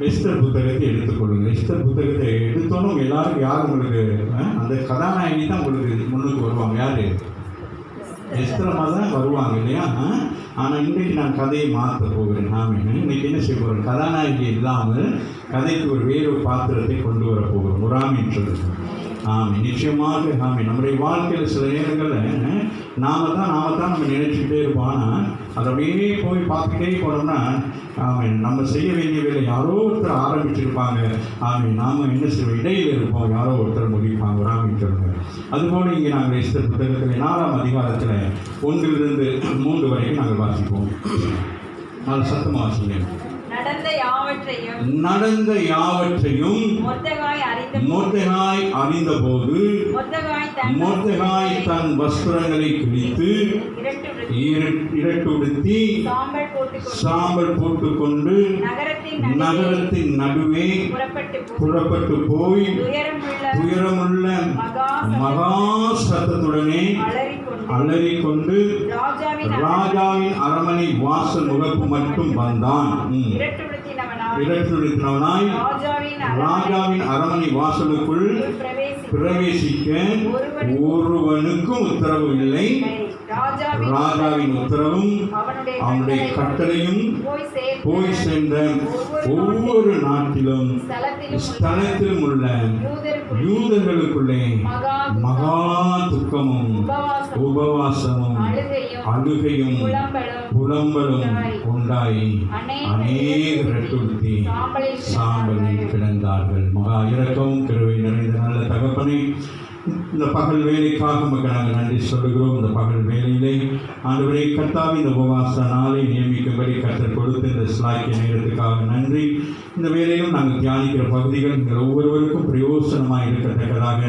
Esther புத்தகத்தை எடுத்துக்கொள்ளுங்கள். Esther புத்தகத்தை எடுத்தோன்னும் எல்லாரும் யார் உங்களுக்கு அந்த கதாநாயகி தான் உங்களுக்கு முன்னுக்கு வருவாங்க. யார்? எஸ்தரமா தான் வருவாங்க இல்லையா? ஆனால் இன்றைக்கு நான் கதையை மாற்ற போகிறேன். இன்னைக்கு என்ன செய்ய போகிறேன்? கதாநாயகி இல்லாமல் கதைக்கு ஒரு வேறு பாத்திரத்தை கொண்டு வர போகிறோம். ஒரு ஆமீன் சொல்லுங்கள். நிச்சயமாக நம்முடைய வாழ்க்கையில் சில நேரங்களில் நாம தான் நம்ம நினைச்சுக்கிட்டே இருப்போம். ஆனால் அதை அப்படியே போய் பார்த்துக்கிட்டே போனோம்னா நம்ம செய்ய வேண்டிய வேலை யாரோ ஒருத்தர் ஆரம்பிச்சிருப்பாங்க. நாம் என்ன செய்வோம்? இடையில் இருப்போம், யாரோ ஒருத்தர் முடிப்பாங்க. ஒரு ஆமீன் சொல்லுங்கள். அதுபோல் இங்கே நாங்கள் எஸ்தர் புத்தகத்தில் 4ஆம் அதிகாரத்தில் 1 to 3 வரைக்கும் நாங்கள் வாசிப்போம். அது சத்தமாக வாசிங்க. நடந்த யாவற்றையும் மொர்தெகாய் அறிந்தபோது மொர்தெகாய் தன் வஸ்திரங்களை கிழித்து இரட்டுடுத்தி சாம்பல் போட்டுக்கொண்டு நகரத்தின் நடுவே புறப்பட்டு போய் துயரமுள்ள மகா சத்தத்துடனே அலறிக்கொண்டு ராஜாவின் அரமனை வாசல் முகப்பு மட்டும் வந்தான். இரட்டுடுத்தினவனாய் ராஜாவின் அரமனை வாசலுக்குள் பிரவேசிக்க ஒருவனுக்கும் உத்தரவு இல்லை. ராஜாவின் உத்தரவும் அவனுடைய கட்டளையும் போய் சென்ற ஒவ்வொரு நாட்டிலும் ஸ்தலத்திலும் உள்ள யூதர்களுக்குள்ளே மகா துக்கமும் உபவாசமும் அழுகையும் புலம்பலும் உண்டாயி அநேக இரட்டுடுத்தி சாம்பலில் கிடந்தார்கள். மகா இரக்கமும் கிருபை நிறைந்த நல்ல தகப்பனே, இந்த பகல் வேலைக்காக மக்கள் நாங்கள் நன்றி சொல்லுகிறோம். இந்த பகல் வேலையிலே ஆண்டவரே கர்த்தாவே, இந்த உபவாச நாளை நியமிக்கும்படி கர்த்தர் கொடுத்த இந்த ஸ்லாக்கிய நேரத்துக்காக நன்றி. இந்த வேலையிலும் நாங்கள் தியானிக்கிற பகுதிகள் நீங்கள் ஒவ்வொருவருக்கும் பிரயோசனமாக இருக்கத்தக்கதாக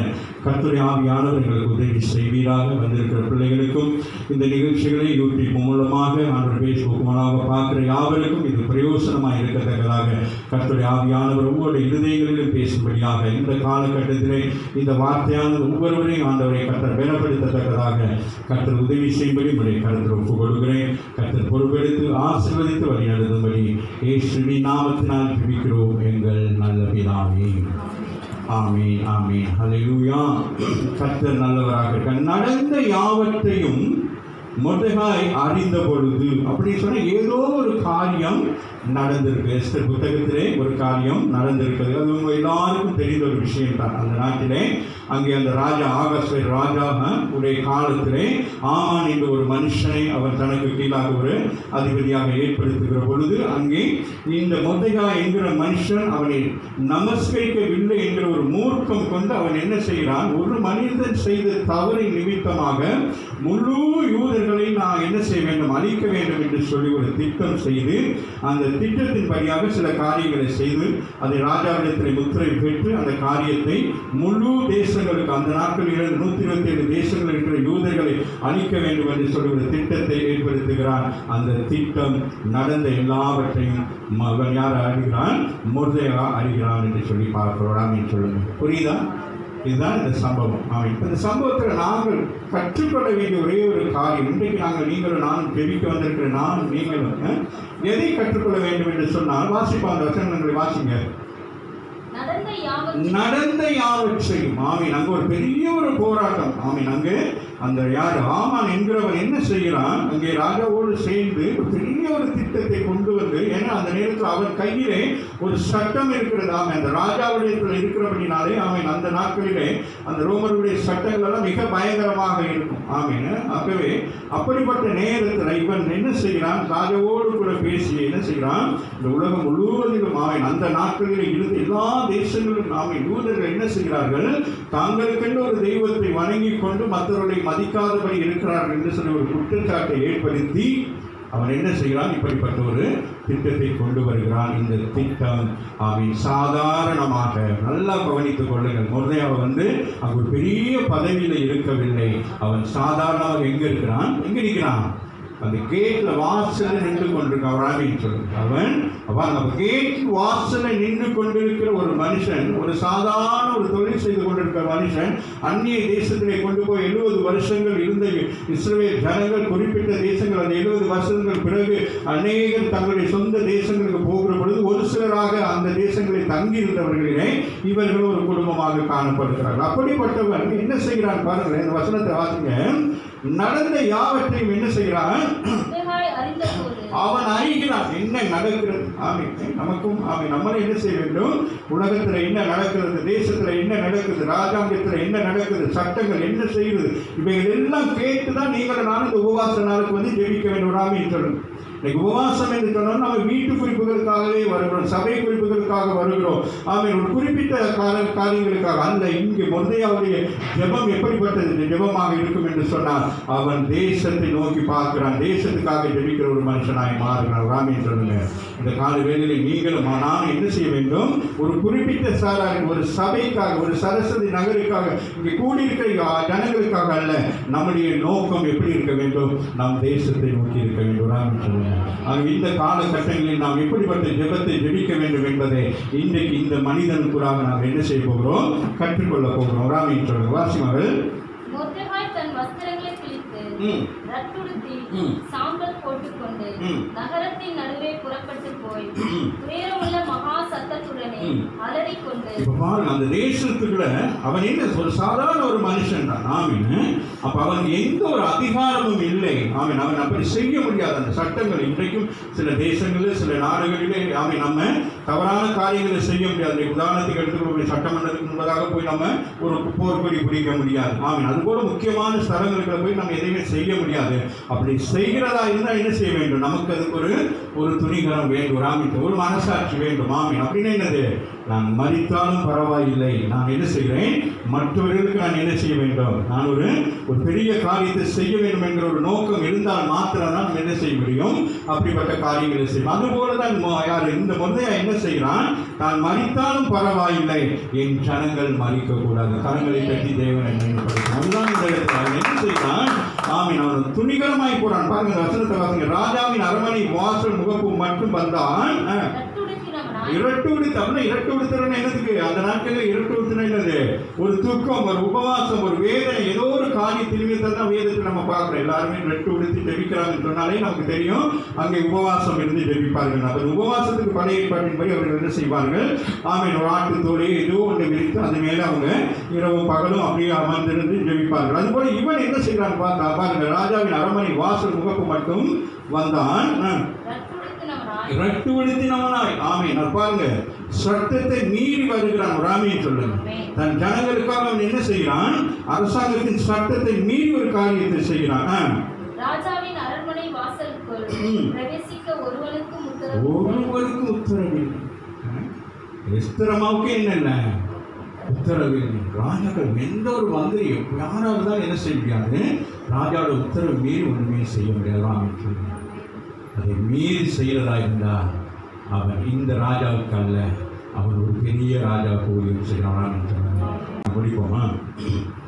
கர்த்தருடைய ஆவியானவர் எங்களுக்கு உதவி செய்வீராக. வந்திருக்கிற பிள்ளைகளுக்கும் இந்த நிகழ்ச்சிகளை யூடியூப் மூலமாக ஆண்டவர் ஃபேஸ்புக் மூலமாக பார்க்குற யாவருக்கும் இது பிரயோசனமாக இருக்கத்தக்கதாக கர்த்தருடைய ஆவியானவர் ஒவ்வொரு இருதயங்களிலும் பேசும்படியாக இந்த காலகட்டத்திலே இந்த வார்த்தையானது ஒவ்வொருவரையும் ஆண்டவரை கர்த்தர் பலப்படுத்தத்தக்கதாக கர்த்தர் உதவி செய்யும்படி உங்களுடைய கருத்தில் ஒப்புக் கொடுக்கிறேன். கர்த்தர் பொறுப்பெடுத்து ஆசீர்வதித்து வழிநடத்தும்படி இயேசுவின் நாமத்தினால் ஜெபிக்கிறோம் எங்கள் நல்ல பிதாவே. ஆமென், ஆமென், ஹல்லேலூயா. கர்த்தர் நல்லவராக இருக்கார். நடந்த யாவற்றையும் மொர்தெகாய் அறிந்த பொழுது அப்படின்னு சொன்ன ஏதோ ஒரு காரியம் நடந்திருக்கு. எஸ்தர் புத்தகத்திலே ஒரு காரியம் நடந்திருக்கிறது. அது உங்க எல்லாருக்கும் தெரிந்த ஒரு விஷயம் தான். அந்த நாட்டிலே அங்கே அந்த ராஜா ஆகாஸ்வேர் ராஜா உடைய காலத்திலே ஆமான் என்ற ஒரு மனுஷனை அவர் தனக்கு கீழாக ஒரு அதிபதியாக ஏற்படுத்துகிற பொழுது அங்கே இந்த மொர்தெகாய் என்கிற மனுஷன் அவனை நமஸ்கரிக்கவில்லை என்கிற ஒரு மூர்க்கம் கொண்டு அவன் என்ன செய்கிறான்? ஒரு மனிதன் செய்த தவறின் நிமித்தமாக முழு யூதர்களை நான் என்ன செய்ய வேண்டும்? அழிக்க வேண்டும் என்று சொல்லி ஒரு திட்டம் செய்து அந்த திட்டத்தின் படியாக சில காரியங்களை செய்து அதை ராஜாவிடத்தில் முத்திரை பெற்று அந்த காரியத்தை முழு தேசங்களுக்கு அந்த நாட்களில் 127 தேசங்கள் இருக்கிற யூதர்களை அழிக்க வேண்டும் என்று சொல்லி ஒரு திட்டத்தை ஏற்படுத்துகிறான். அந்த திட்டம் நடந்த எல்லாவற்றையும் அவன் யார் அறிகிறான்? மொர்தெகாய் அறிகிறான் என்று சொல்லி பார்க்கிறோம். சொல்லுங்க, புரியுதா? இதுதான் இந்த சம்பவம். இப்போ இந்த சம்பவத்தில் நாங்கள் கற்றுக்கொள்ள வேண்டிய ஒரே ஒரு காரியம், இன்றைக்கு நீங்களும் நானும் தெரிவிக்க வந்திருக்கிற நீங்களும் எதை கற்றுக்கொள்ள வேண்டும் என்று சொன்னால் வாசிப்பாங்க வசனங்களை வாசிங்க. நடந்த யாவற்றையும் அங்கே ஒரு பெரிய ஒரு போராட்டம். அங்கே அந்த யார் ஆமான் என்கிறவன் என்ன செய்கிறான்? அங்கே ராஜாவோடு சேர்ந்து பெரிய ஒரு திட்டத்தை கொண்டு வந்து, ஏன்னா அந்த நேரத்தில் அவன் கையிலே ஒரு சட்டம் இருக்கிறது. அந்த ராஜாவுடைய இருக்கிறபடினாலே அவன் அந்த நாட்களிலே அந்த ரோமருடைய சட்டங்கள் எல்லாம் மிக பயங்கரமாக இருக்கும். ஆகவே அப்படிப்பட்ட நேரத்தில் இவன் என்ன செய்கிறான்? ராஜாவோடு கூட பேசி என்ன செய்கிறான்? இந்த உலகம் முழுவதிலும் அவன் அந்த நாட்களில் இருந்த எல்லா தேசங்களிலும் யூதர்கள் என்ன செய்கிறார்கள்? தாங்களுக்கென்று ஒரு தெய்வத்தை வணங்கி கொண்டு மற்றவர்களை மதிக்காதபடி இருக்கிறார்கள் என்று சொல்லி ஒரு குற்றச்சாட்டை ஏற்படுத்தி அவன் என்ன செய்கிறான்? இப்படிப்பட்ட ஒரு திட்டத்தை கொண்டு வருகிறான். இந்த திட்டம் அவன் சாதாரணமாக நல்லா கவனித்துக் கொள்ளுங்கள். மொர்தெகாய் அங்கு ஒரு பெரிய பதவியில் இருக்கவில்லை. அவன் சாதாரணமாக எங்கே இருக்கிறான்? எங்கே நிற்கிறான்? அந்த கேட்ல வாசல்ல நின்று கொண்டிருக்கான். ராமின்னு சொல்லுங்க. அவன் அப்ப கேட் வாசல்ல நின்று கொண்டிருக்கிற ஒரு மனுஷன், ஒரு சாதாரண ஒரு தொழில் செய்து கொண்டிருக்கிற மனுஷன், அந்நிய தேசத்திலே கொண்டு போய் 70 வருஷங்கள் இருந்த இஸ்ரவேல் ஜனங்கள், குறிப்பிட்ட தேசங்கள், அந்த 70 வருஷங்கள் பிறகு அநேகர் தங்களுடைய சொந்த தேசங்களுக்கு போகிற பொழுது ஒரு சிலராக அந்த தேசங்களில் தங்கி இருந்தவர்களிலே இவர்கள் ஒரு குடும்பமாக காணப்படுகிறார்கள். அப்படிப்பட்டவன் என்ன செய்கிறான் பாருங்களேன், இந்த வசனத்தை வாசிங்க. நடந்த யாவற்றையும் என்ன செய்கிறான்? அவன் அறிகிறான் என்ன நடக்கிறது. நமக்கும் நம்மளே என்ன செய்ய வேண்டும்? உலகத்துல என்ன நடக்கிறது, தேசத்துல என்ன நடக்குது, ராஜாங்கத்துல என்ன நடக்குது, சட்டங்கள் என்ன செய்யுது, இவைகள் எல்லாம் கேட்டுதான் நீங்கள் நான் இந்த உபவாச நாளுக்கு வந்து ஜெபிக்க வேண்டும். ராமின்னு சொல்லுங்க. இன்னைக்கு உபவாசம் என்று சொன்னால் நம்ம வீட்டு குறிப்புகளுக்காகவே வருகிறோம், சபை குறிப்புகளுக்காக வருகிறோம். ஒரு குறிப்பிட்ட காரியங்களுக்காக அல்ல. இங்கு மொர்தெகாவுடைய ஜெபம் எப்படிப்பட்டது ஜெபமாக இருக்கும் என்று சொன்னால், அவன் தேசத்தை நோக்கி பார்க்கிறான், தேசத்துக்காக ஜெபிக்கிற ஒரு மனுஷனாய் மாறுகிறான். ராமின்னு சொல்லுங்க. இந்த கால வேளையில் நீங்களும் நானும் என்ன செய்ய வேண்டும்? ஒரு குறிப்பிட்ட சாராருக்கு, ஒரு சபைக்காக, ஒரு சரஸ்வதி நகருக்காக, இங்கே கூடியிருக்கிற ஜனங்களுக்காக அல்ல. நம்முடைய நோக்கம் எப்படி இருக்க வேண்டும்? நம் தேசத்தை நோக்கி இருக்க வேண்டும். ராமின்னு சொல்லுங்க. இந்த காலகட்டங்களில் நாம் எப்படிப்பட்ட ஜெபத்தை ஜெபிக்க வேண்டும் என்பதை இன்றைக்கு இந்த மனிதனுக்குறாக நாம் என்ன செய்ய போகிறோம்? கற்றுக்கொள்ள போகிறோம். ராமின்னு சொல்லுங்க. வாசிமகள். மொர்தெகாய் தன் வஸ்திரங்களை கிழித்து ரட்டுடுத்தி சாம்பல் போட்டுக்கொண்டு நகரத்தின் நடுவே புறப்பட்டு போய் துயரமுள்ள மகா சத்தத்துடனே அலறிக்கொண்டு. அந்த தேசத்துக்குள்ள அவன் என்ன ஒரு சாதாரண ஒரு மனுஷன் தான். அப்ப அவன் எந்த ஒரு அதிகாரமும் இல்லை. அவன் அப்படி செய்ய முடியாது. அந்த சட்டங்கள் இன்றைக்கும் சில தேசங்களில், சில நாடுகளிலே நம்ம தவறான காரியங்களை செய்ய முடியாது. உதாரணத்துக்கு எடுத்துக்கொள்ள சட்டமன்றத்துக்கு முன்பதாக போய் நம்ம ஒரு போர்க்கொடி பிடிக்க முடியாது. அதுபோல முக்கியமான ஸ்தலங்களுக்கு போய் நம்ம எதையுமே செய்ய முடியாது. அப்படி செய்கிறதா இருந்தால் என்ன செய்ய வேண்டும்? நமக்கு அதுக்கு ஒரு துணிகரம் வேண்டும். ராமிக்கு ஒரு மனசாட்சி வேண்டும். அப்படின்னு என்னது? நான் மரித்தாலும் பரவாயில்லை, நான் என்ன செய்கிறேன்? மற்றவர்களுக்கு நான் என்ன செய்ய வேண்டும்? நான் ஒரு பெரிய காரியத்தை செய்ய வேண்டும் என்கிற ஒரு நோக்கம் இருந்தால் மாத்திரம் தான் நம்ம என்ன செய்ய முடியும்? அப்படிப்பட்ட காரியங்களை செய்யும். அதுபோலதான் யார் இந்த மொர்தெகா என்ன செய்கிறான்? நான் மரித்தாலும் பரவாயில்லை, என் ஜனங்கள் மறிக்க கூடாது. கரங்களை கட்டி தேவனை மேம்படுத்தும். அதுதான் இந்த இடத்துல அவன் என்ன செய்கிறான்? அவன் துணிகரமாய் போறான். பாருங்க வசனத்தை வாசிங்க. ராஜாவின் அரண்மனை வாசல் முகப்பு மட்டும் வந்தான். இரட்டு உடுத்தம்னா, இரட்டு உடுத்துறன்னு என்னதுக்கு? அந்த நாட்களில் இரட்டு உடுத்துனா என்னது? ஒரு துக்கம், ஒரு உபவாசம், ஒரு வேதனை, ஏதோ ஒரு காரியத்திலுமே தான் வேதத்தை நம்ம பார்க்குறோம். எல்லாருமே ரெட்டு உடுத்தி ஜெபிக்கிறாங்கன்னு சொன்னாலே நமக்கு தெரியும் அங்கே உபவாசம் இருந்து ஜெபிப்பார்கள். அந்த உபவாசத்துக்கு பழைய ஏற்பாட்டின்படி அவர்கள் என்ன செய்வார்கள்? ஒரு ஆட்டு தோலை ஏதோ ஒன்று விரித்து அது மேலே அவங்க இரவும் பகலும் அப்படியே அமர்ந்திருந்து ஜெபிப்பார்கள். அதுபோல இவன் என்ன செய்யறான்னு பார்த்தா பாருங்க. ராஜாவின் அரண்மனை வாசல் முகப்பு மட்டும் வந்தான். இரட்டு உடுத்தினவனாய். பாருங்க, சட்டத்தை மீறி வருகிறான். ராமின்னு சொல்லுங்க. தன் ஜனங்களுக்காக அவன் என்ன செய்கிறான்? அரசாங்கத்தின் சட்டத்தை மீறி ஒரு காரியத்தை செய்கிறான். ராஜாவின் அரண்மனை வாசலுக்குள் பிரவேசிக்க ஒருவனுக்கும் உத்தரவு. எஸ்தரமாவுக்கு என்ன உத்தரவு? ராஜாக்கள் எந்த ஒரு மந்திரி யாராவது தான் என்ன செய்ய முடியாது? ராஜாவோட உத்தரவு மீறி ஒன்றுமே செய்ய முடியாது. ராமின்னு சொல்லுங்க. அதை மீறி செய்கிறதா இருந்தால் அவன் இந்த ராஜாவுக்கு அல்ல, அவன் ஒரு பெரிய ராஜாவுக்கு ஊழியம் செய்கிறான். முடிப்போமா?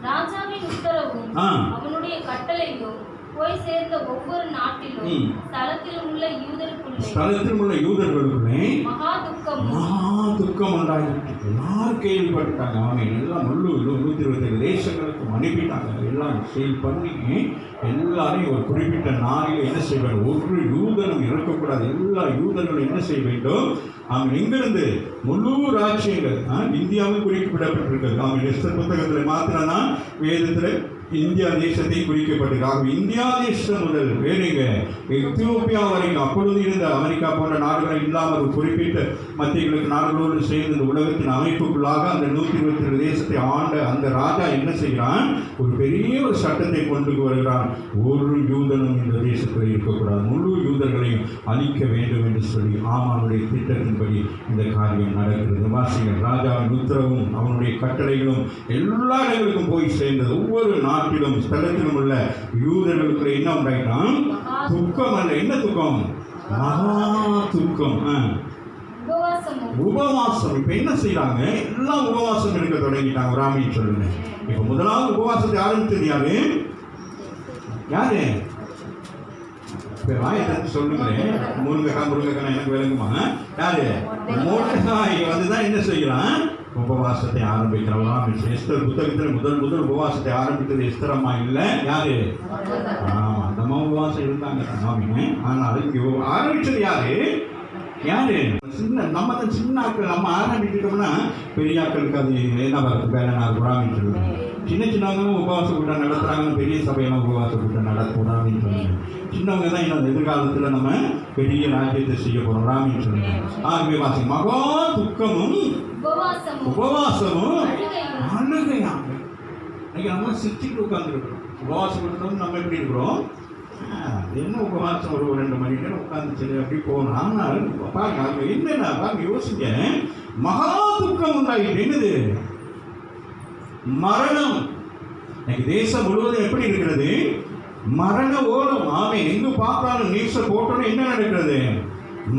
ராஜாவின் உத்தரவும் அவனுடைய கட்டளையும் போய் சேர்ந்த ஒவ்வொரு நாட்டிலும் ஸ்தலத்திலும் உள்ள யூதர்களுக்குள்ளே மகா துக்கம் உண்டாயிற்று. எல்லாரும் கேள்விப்பட்டாங்க. அவன் எல்லாம் 127 தேசங்களுக்கு அனுப்பிட்டாங்க. எல்லாம் செயல் பண்ணி எல்லாரையும் ஒரு குறிப்பிட்ட நாளில் என்ன செய்ய வேண்டும்? ஒரு யூதனும் இறக்கக்கூடாது. எல்லா யூதர்களும் என்ன செய்ய வேண்டும்? எங்கிருந்து முழு ராஜ்யங்கள் இந்தியாவில் குறிப்பிடப்பட்டிருக்கிறது. எஸ்தர் புத்தகத்தில் மாத்திரம்தான் வேதத்தில் இந்தியா தேசத்தை குறிக்கப்பட்டிருக்காங்க. இந்தியா தேசம் முதல் வேறுங்க எத்தியோப்பியா வரைக்கும் அப்பொழுது இருந்த அமெரிக்கா போன்ற நாடுகள் இல்லாமல் ஒரு குறிப்பிட்ட மத்திய கிழக்கு நாடுகளோடு சேர்ந்து இந்த உலகத்தின் அமைப்புக்குள்ளாக அந்த 127 தேசத்தை ஆண்ட அந்த ராஜா என்ன செய்கிறான்? ஒரு பெரிய ஒரு சட்டத்தை கொண்டு வருகிறான். ஒரு யூதனும் இந்த தேசத்தில் இருக்கக்கூடாது, முழு யூதர்களையும் அழிக்க வேண்டும் என்று சொல்லி ஆமானுடைய திட்டத்தின்படி இந்த காரியம் நடக்கிறது. வாசிகள். ராஜாவின் உத்தரவும் அவனுடைய கட்டளைகளும் எல்லா இடங்களுக்கும் போய் சேர்ந்தது. ஒவ்வொரு நாட்டிலும் ஸ்தலத்திலும் உள்ள யூதர்களுக்கு என்ன உண்டாயிட்டான்? துக்கம் அல்ல. என்ன துக்கம்? மகா துக்கம். உபவாசம். இப்ப என்ன செய்யறாங்க? எல்லாம் உபவாசம் எடுக்க தொடங்கிட்டாங்க. ராமின்னு சொல்லுங்க. இப்ப முதலாவது உபவாசத்தை ஆரம்பித்தது யாரு? வாயத்தை சொல்லுங்களேன். முருங்கக்காய் எனக்கு விளங்குமா? யாரு? மோர்தெகாய் வந்துதான் என்ன செய்யறான்? உபவாசத்தை ஆரம்பிக்கிறான். எஸ்தர் புத்தகத்தில் முதல் உபவாசத்தை ஆரம்பித்தது எஸ்தர் அம்மா இல்லை, யாரு? அந்த அம்மா உபவாசம் இருந்தாங்க. ஆனால் இங்க ஆரம்பிச்சது யாரு? நம்ம தான் சின்ன ஆட்கள். நம்ம ஆரம்பிச்சிட்டோம்னா பெரிய ஆட்களுக்கு அது என்ன வருது? வேலைனா ஆரம்பிச்சு சின்னவங்களும் உபவாச கூட்டம் நடத்துறாங்கன்னு பெரிய சபையெல்லாம் உபவாச கூட்டம் நடத்தக்கூடாதுன்னு சொல்லுங்க. சின்னவங்க தான் இன்னும் எதிர்காலத்தில் நம்ம பெரிய ராஜ்யத்தை செய்ய போறோம் ராமின்னு சொல்லுங்க. ஆகவே வாசி மகா துக்கமும் உபவாசமும் அழுகையாங்க. இன்னைக்கு நம்ம சிரிச்சுட்டு உட்காந்துருக்கிறோம். உபவாசம் கொடுத்தோம். நம்ம எப்படி இருக்கிறோம்? என்ன உபவாசம் ஒரு 2 மணி நேரம் உட்காந்து சரி அப்படி போகணும். ஆனால் பாருங்க அவங்க என்னன்னா பாருங்க யோசிங்க. மகா துக்கம் உண்டாகிட்டு என்னது? மரணம். இன்னைக்கு தேசம் முழுவதும் எப்படி இருக்கிறது? மரண ஓலம். ஆமை எங்கு பார்த்தாலும் நியூஸை போட்டோன்னு என்ன நடக்கிறது?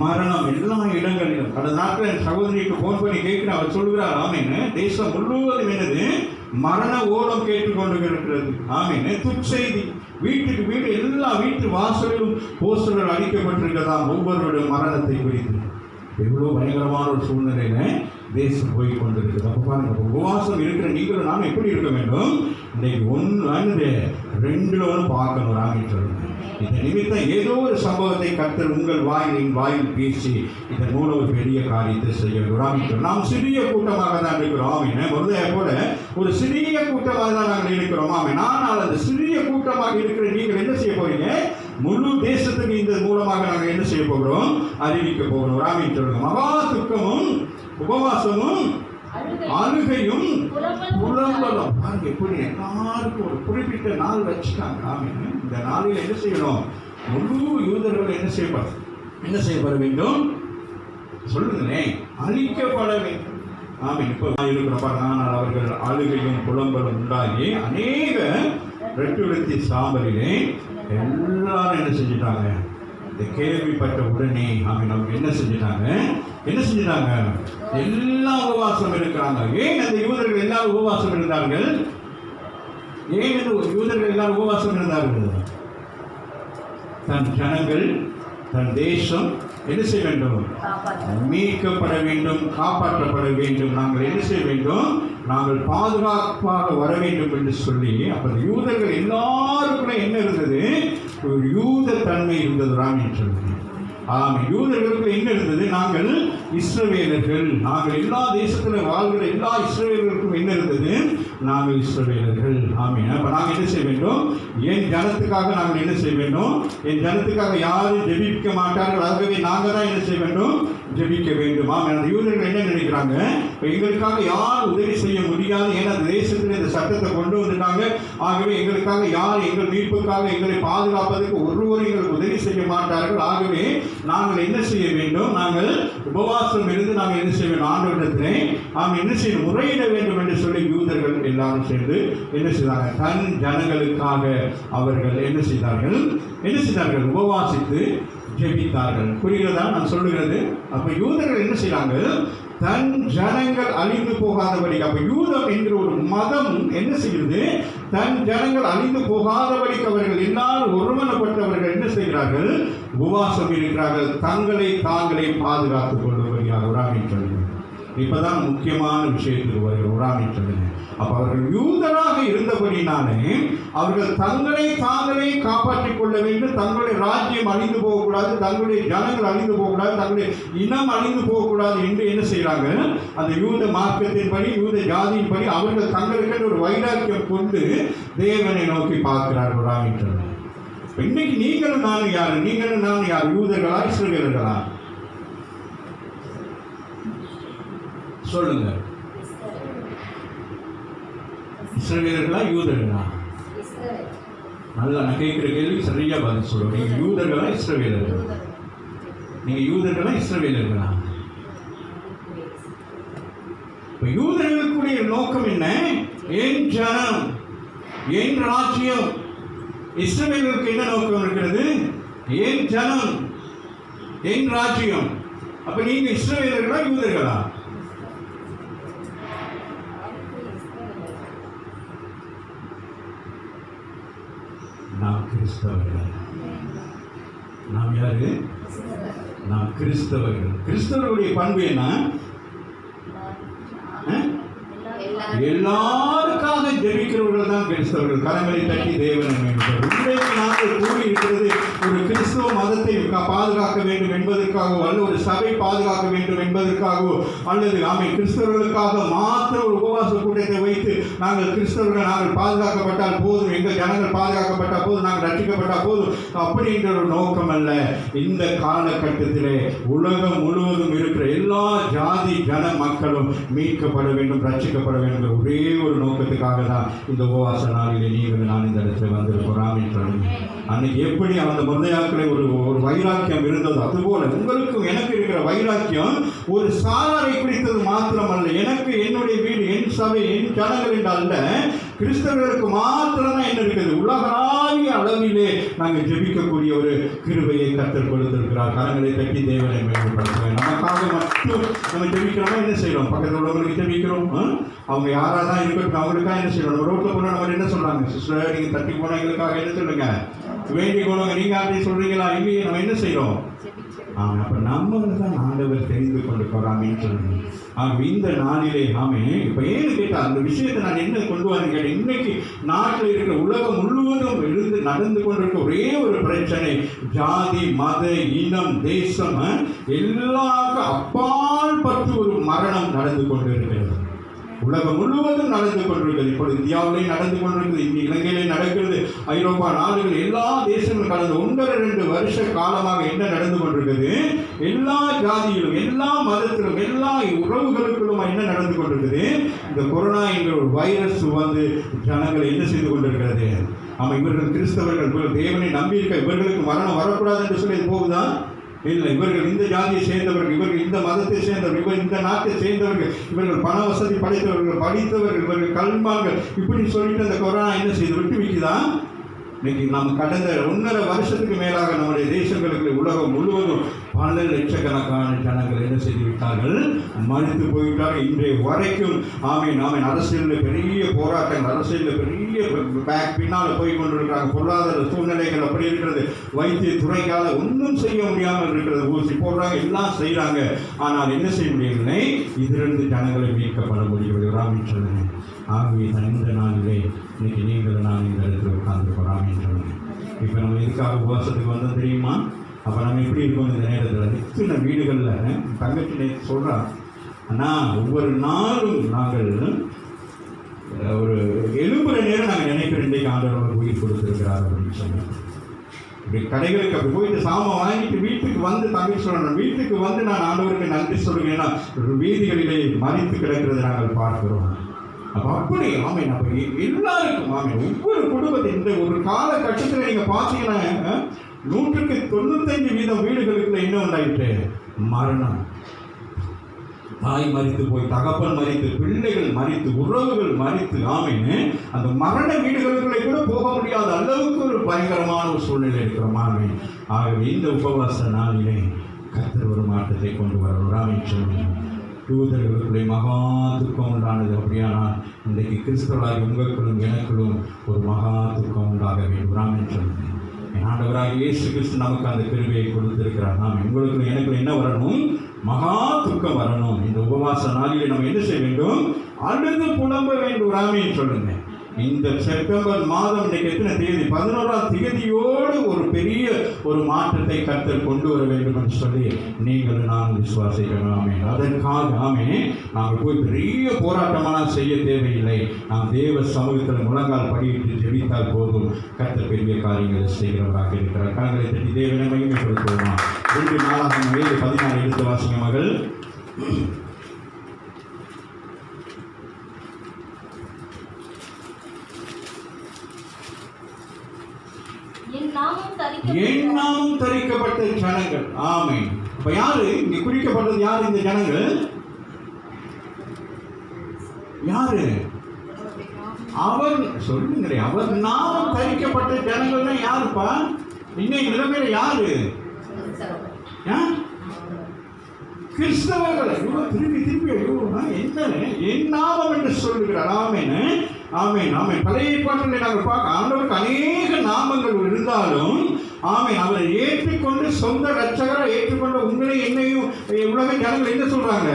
மரணம் எல்லா இடங்களிலும். கடந்த நாட்டில் என் சகோதரிக்கு போன் பண்ணி கேட்கிற அவர் சொல்கிறார், ஆமீன்னு தேசம் முழுவதும் என்னது? மரண ஓலம் கேட்டுக்கொண்டு இருக்கிறது. ஆமீன்னு துச்செய்தி. வீட்டுக்கு வீடு எல்லா வீட்டு வாசலிலும் போஸ்டர்கள் அடிக்கப்பட்டிருக்கிறதாம் ஒவ்வொருவருடைய மரணத்தை குறித்து. எவ்வளோ பயங்கரமான ஒரு சூழ்நிலையில தேசம் போய் கொண்டிருக்குது. அப்போ பாருங்க, உபவாசம் இருக்கிற நீங்களும் நானும் எப்படி இருக்க வேண்டும்? இன்னைக்கு 2 பார்க்கணும் ராமின்னு சொல்லுங்க. இந்த நிமித்தம் ஏதோ ஒரு சம்பவத்தை கர்த்தர் உங்கள் வாயில் பேசி இதன் மூலம் ஒரு பெரிய காரியத்தை செய்யணும் ராமின்னு. நாம் சிறிய கூட்டமாக தான் இருக்கிறோம். ஆமீன். முதல்ல போல ஒரு சிறிய கூட்டமாக தான் நாங்கள் இருக்கிறோம். ஆமீன். ஆனால் அந்த சிறிய கூட்டமாக இருக்கிற நீங்கள் என்ன செய்ய போறீங்க? முழு தேசத்துக்கு இந்த மூலமாக நாங்கள் என்ன செய்ய போகிறோம்? அறிவிக்க போகிறோம் ராமின்னு சொல்லுங்க. மகா துக்கமும் உபவாசமும் அழுகையும் புலம்பலும். பாருங்க எப்படி எல்லாருக்கும் ஒரு குறிப்பிட்ட நாள் வச்சுட்டாங்க. ஆமீன். இந்த நாளில் என்ன செய்யணும்? முழு யூதர்கள் என்ன செய்யப்பட வேண்டும்? சொல்லுங்களேன். அழிக்கப்பட வேண்டும். ஆமீன். இப்போ இருக்கிற ஆனால் அவர்கள் அழுகையும் புலம்பலும் உண்டாகி அநேக ரெட்டுடுத்தி சாம்பலிலே எல்லாரும் என்ன செஞ்சிட்டாங்க? இந்த கேள்விப்பட்ட உடனே ஆமீன் அவங்க என்ன செஞ்சிட்டாங்க? எல்லாம் உபவாசம் இருக்கிறாங்க. ஏன் அந்த யூதர்கள் எல்லாரும் உபவாசம் இருந்தார்கள்? தன் ஜனங்கள், தன் தேசம் என்ன செய்ய வேண்டும்? மீட்கப்பட வேண்டும், காப்பாற்றப்பட வேண்டும். நாங்கள் என்ன செய்ய வேண்டும்? நாங்கள் பாதுகாப்பாக வர வேண்டும் என்று சொல்லி அப்ப யூதர்கள் எல்லாருக்குள்ள என்ன இருந்தது? ஒரு யூத தன்மை இருந்தது ராமின்னு சொல்லுங்க. யூதர்களுக்கு என்ன இருந்தது? நாங்கள் இஸ்ரவேலர்கள். நாங்கள் எல்லா தேசத்தில் வாழ்கிற எல்லா இஸ்ரவேலர்களுக்கும் என்ன இருந்தது? நாங்கள் இஸ்ரவேலர்கள். ஆமீன். அப்ப நாங்கள் என்ன செய்ய வேண்டும்? என் ஜனத்துக்காக நாங்கள் என்ன செய்ய வேண்டும்? என் ஜனத்துக்காக யாரும் ஜெபிக்க மாட்டார்கள். ஆகவே நாங்கள் தான் என்ன செய்ய வேண்டும்? ஜெபிக்க வேண்டும். ஆமீன். அந்த யூதர்கள் என்ன நினைக்கிறாங்க? எங்களுக்காக யார் உதவி செய்ய முடியாது. ஏன்னா அந்த தேசத்தில் இந்த சட்டத்தை கொண்டு வந்துட்டாங்க. ஆகவே எங்களுக்காக யார் எங்கள் மீட்புக்காக எங்களை பாதுகாப்பதற்கு ஒருவரும் எங்களுக்கு உதவி செய்ய மாட்டார்கள். ஆகவே நாங்கள் என்ன செய்ய வேண்டும்? நாங்கள் உபவாசம் இருந்து நாங்கள் என்ன செய்ய வேண்டும்? ஆண்டவரிடத்திலே என்ன செய்ய முறையிட வேண்டும் என்று சொல்லி யூதர்கள் எல்லாரும் சேர்ந்து என்ன செய்தாங்க? தன் ஜனங்களுக்காக அவர்கள் என்ன செய்தார்கள்? உபவாசித்து ஜெபித்தார்கள். புரிகிறதா நான் சொல்லுகிறது? அப்ப யூதர்கள் என்ன செய்யறாங்க? தன் ஜனங்கள் அழிந்து போகாதபடி. அப்ப யூதம் என்கிற ஒரு மதம் என்ன செய்கிறது? தன் ஜனங்கள் அழிந்து போகாதபடிக்கு அவர்கள் எல்லாரும் ஒருமனப்பட்டவர்கள் என்ன செய்கிறார்கள்? உபவாசம் இருக்கிறார்கள். தங்களை தாங்களே பாதுகாத்துக் கொள்ளும்படியாக உராமின்னு சொல்லுங்க. இப்பதான் முக்கியமான விஷயத்துக்கு வருகிற உராமின்னு சொல்லுங்க. அப்ப அவர்கள் யூதராக இருந்தபடினாலே அவர்கள் தங்களை தாங்களே காப்பாற்றிக் கொள்ள வேண்டும். தங்களுடைய ராஜ்யம் அழிந்து போகக்கூடாது, தங்களுடைய ஜனங்கள் அழிந்து போகக்கூடாது, தங்களுடைய இனம் அழிந்து போகக்கூடாது என்று என்ன செய்யறாங்க? அந்த யூத மார்க்கத்தின்படி, யூத ஜாதியின்படி அவர்கள் தங்களுக்கு ஒரு வைராக்கியம் கொண்டு தேவனை நோக்கி பார்க்கிறார்கள் ராமின்னு. இன்னைக்கு நீங்களும் நானும் யாரு? யூதர்களா இஸ்ரவேலர்களா? சொல்லுங்க. இஸ்ரவேலர்களா யூதர்களா? நல்லா நான் கேட்கிற கேள்வி சரியா பதில் சொல்லுங்க. நீங்க யூதர்களா இஸ்ரவேலர்களா? யூதர்களுக்குரிய நோக்கம் என்ன? என் ஜனம், என் ராஜ்யம். இஸ்ரவேலர்களுக்கு என்ன நோக்கம் இருக்கிறது? என் ஜனம், என் ராஜ்யம். அப்ப நீங்க இஸ்ரவேலர்களா யூதர்களா? நாம் கிறிஸ்தவர்கள். நாம் யாரு? நாம் கிறிஸ்தவர்கள். கிறிஸ்தவர்களுடைய பண்பு என்ன? எல்லாருக்காக ஜெபிக்கிறவர்கள் தான் கிறிஸ்தவர்கள். கரங்களை தட்டி தேவனை மேம்படுத்தும். இன்றைக்கு நாங்கள் கூடி இருக்கிறது ஒரு கிறிஸ்தவ மதத்தை பாதுகாக்க வேண்டும் என்பதற்காகவோ, அல்லது ஒரு சபை பாதுகாக்க வேண்டும் என்பதற்காகவோ, அல்லது கிறிஸ்தவர்களுக்காக மாத்திர ஒரு உபவாச கூட்டத்தை வைத்து நாங்கள் கிறிஸ்தவர்கள் நாங்கள் பாதுகாக்கப்பட்டால் போதும், எங்கள் ஜனங்கள் பாதுகாக்கப்பட்டால் போதும், நாங்கள் ரட்சிக்கப்பட்டால் போதும் அப்படின்ற ஒரு நோக்கம் அல்ல. இந்த காலகட்டத்திலே உலகம் முழுவதும் இருக்கிற எல்லா ஜாதி ஜன மக்களும் மீட்கப்பட வேண்டும், ரட்சிக்கப்பட வேண்டும். ஒரே ஒரு நோக்கத்துக்காக தான் இந்த உபவாச நாளிலே நீங்கள் நான் இந்த இடத்துல வந்திருக்கிறோம். அன்னைக்கு எப்படி அந்த முந்தையாக்களை ஒரு வைராக்கியம் இருந்ததோ அதுபோல உங்களுக்கும் எனக்கு இருக்கிற வைராக்கியம் ஒரு சாராரை பிடித்தது மாத்திரமல்ல. எனக்கு என்னுடைய வீடு, என் சபை, என் ஜனங்கள் என்றல்ல, கிறிஸ்தவர்களுக்கு மாத்திரம் தான் என்ன இருக்குது, உலகளாவிய அளவிலே நாங்கள் ஜெபிக்கக்கூடிய ஒரு கிருபையை கர்த்தர் கொடுத்திருக்கிறார். கரங்களை தட்டி தேவனை மேம்படுத்துவேன். நமக்காக மட்டும் நம்ம ஜெபிக்கிறோமா? என்ன செய்யறோம்? பக்கத்தில் உள்ளவங்களுக்கு ஜெபிக்கிறோம். அவங்க யாராக தான் இருக்கட்டும், அவங்களுக்காக என்ன செய்யணும்? நம்ம ரோட்டில் போனால் நம்ம என்ன சொல்றாங்க? சிஸ்டர், நீங்கள் தட்டி போனால் எங்களுக்காக என்ன சொல்லுங்க, வேண்டிக் கொள்ளுங்க. நீங்க அப்படி சொல்றீங்களா? இல்லையே, நம்ம என்ன செய்யறோம்? அப்ப நம்ம தான் ஆண்டவர் தெரிந்து கொண்டு போறாமேன்னு சொல்லுங்க. இந்த நாளிலே இப்ப ஏன்னு கேட்டா அந்த விஷயத்தை நான் என்ன கொண்டு வரேன்னு கேட்டேன். இன்னைக்கு நாட்டில் இருக்கிற உலகம் முழுவதும் இருந்து நடந்து கொண்டிருக்க ஒரே ஒரு பிரச்சனை, ஜாதி மத இனம் தேசம் எல்லாருக்கும் அப்பால் பற்றி ஒரு மரணம் நடந்து கொண்டிருக்கிறது. உலகம் முழுவதும் நடந்து கொண்டிருக்கிறது. இப்பொழுது இந்தியாவிலேயும் நடந்து கொண்டிருக்கிறது, இங்கே இலங்கையிலே நடக்கிறது, ஐரோப்பா நாடுகள் எல்லா தேசங்களும் கடந்த 1-2 வருஷ காலமாக என்ன நடந்து கொண்டிருக்கிறது? எல்லா ஜாதியிலும், எல்லா மதத்திலும், எல்லா உறவுகளுக்குள்ளும் என்ன நடந்து கொண்டிருக்கிறது? இந்த கொரோனா என்ற ஒரு வைரஸ் வந்து ஜனங்களை என்ன செய்து கொண்டிருக்கிறது? இவர்கள் கிறிஸ்தவர்கள் தேவனை நம்பியிருக்க இவர்களுக்கு மரணம் வரக்கூடாது என்று சொல்லி போகுதா? இல்லை, இவர்கள் இந்த ஜாதியை சேர்ந்தவர்கள், இவர்கள் இந்த மதத்தை சேர்ந்தவர்கள், இவர் இந்த நாட்டை சேர்ந்தவர்கள், இவர்கள் பண வசதி படைத்தவர்கள், படித்தவர்கள், இவர்கள் கல்மான்கள், இப்படி சொல்லிட்டு அந்த கொரோனா என்ன செய்து விட்டு வைக்குதா? இன்னைக்கு நாம் கடந்த 1.5 வருஷத்துக்கு மேலாக நம்முடைய தேசங்களுக்கு உலகம் முழுவதும் பல லட்சக்கணக்கான ஜனங்கள் என்ன செய்து விட்டார்கள்? மறித்து போய்விட்டார்கள். இன்றைய வரைக்கும் அரசியலில் பெரிய போராட்டங்கள், அரசியலில் பெரிய பின்னால் போய் கொண்டிருக்கிறாங்க. பொருளாதார சூழ்நிலைகள் அப்படி இருக்கிறது. வைத்தியத்துறைக்கால ஒன்றும் செய்ய முடியாமல் இருக்கிறது. ஊசி போடுறாங்க, எல்லாம் செய்கிறாங்க. ஆனால் என்ன செய்ய முடியவில்லை? இதிலிருந்து ஜனங்களை மீட்கப்பட முடியவில்லை. ராமின்னு சொல்லுங்க. இந்த நாளிலே இன்னைக்கு நீங்கள் நான் இந்த இடத்துல உட்கார்ந்து போகிறாமின்னு சொல்லுங்க. இப்போ நம்ம எதுக்காக உபவாசத்துக்கு வந்தோம் தெரியுமா? அப்போ நம்ம எப்படி இருக்கோம் இந்த நேரத்தில்? இத்தனை வீடுகளில் தங்கச்சி சொல்கிறான், ஆனால் ஒவ்வொரு நாளும் நாங்கள் ஒரு எழுப்புற நேரம் நாங்கள் நினைக்கிற இன்றைக்கு ஆண்டவர் உயிர் கொடுத்துருக்கிறார் அப்படின்னு சொன்னோம். இப்படி கடைகளுக்கு அப்படி போயிட்டு சாமான் வாங்கிட்டு வீட்டுக்கு வந்து தங்கச்சி சொல்லணும், வீட்டுக்கு வந்து நான் ஆண்டவருக்கு நன்றி சொல்லுங்கன்னா வீதிகளிலே மறித்து கிடக்கிறது நாங்கள் பார்க்கிறோம். அப்போ அப்படி அப்போ எல்லாருக்கும் ஒவ்வொரு குடும்பத்தை இந்த ஒரு காலகட்டத்தில் நீங்கள் பார்த்தீங்கன்னா 195% வீடுகளுக்குள்ள என்ன உண்டாயிட்டு? மரணம். தாய் மறித்து போய், தகப்பன் மறித்து, பிள்ளைகள் மறித்து, உறவுகள் மறித்து, அந்த மரண வீடுகளுக்குள்ளே கூட போக முடியாத அளவுக்கு ஒரு பயங்கரமான ஒரு சூழ்நிலை இருக்கிறோம். ஆகவே இந்த உபவாச நாளிலே கர்த்தர் ஒரு மாற்றத்தை கொண்டு வரணும். சொல்லுங்க. யூதர்களுக்குள்ளே மகா துக்கம் உண்டானது. அப்படியானால் இன்றைக்கு கிறிஸ்தவராகி உங்களுக்கும் எனக்குள்ளும் ஒரு மகா துக்கம் உண்டாக வேண்டும். சொல்லுங்க. ஆண்டவராக இயேசு கிறிஸ்து நமக்கு அந்த கிருபையை கொடுத்திருக்கிறார். உங்களுக்கு எனக்கு என்ன வரணும்? மகா துக்கம் வரணும். இந்த உபவாச நாளிலே நம்ம என்ன செய்ய வேண்டும்? அழுது புலம்ப வேண்டும். சொல்லுங்க. இந்த செப்டம்பர் மாதம் இன்னைக்கு எத்தனை தேதி? 11ஆம் தேதியோடு ஒரு பெரிய ஒரு மாற்றத்தை கர்த்தர் கொண்டு வர வேண்டும் என்று சொல்லி நீங்கள் நான் விசுவாசிக்கிறோம். அதற்காக நாங்கள் போய் பெரிய போராட்டமான செய்ய தேவையில்லை. நாம் தேவ சமூகத்தில் முழங்கால் படியிட்டு ஜெபித்தால் போதும், கர்த்தர் பெரிய காரியங்களை செய்கிறவராக இருக்கிறார். கரங்களை தட்டி தேவனை மகிமைப்படுத்துவோமா? 2 நாளாகமம் 7:14 எடுத்து வாசிங்க மகள். என் நாமம் தரிக்கப்பட்ட ஜனங்கள். ஆமென். அப்ப யாரு இங்க குறிக்கப்பட்டது? யாரு இந்த ஜனங்கள்? யாரு? அவர் சொல்லுங்க. அவர் நாமம் தரிக்கப்பட்ட ஜனங்கள்னா யாருப்பா? இன்னைக்கு நிலைமையில யாரு? கிறிஸ்தவர்கள். திருப்பி என்ன என் நாமம் என்று சொல்லுகிறார். ஆமென். ஆமென். பழைய ஏற்பாட்டில் நாங்கள் பார்க்க ஆண்டவருக்கு அநேக நாமங்கள் இருந்தாலும் ஆமென். அவரை ஏற்றுக்கொண்டு சொந்த ரட்சகரை ஏற்றுக்கொண்ட உங்களை என்னையும் உலக ஜனங்கள் என்ன சொல்றாங்க?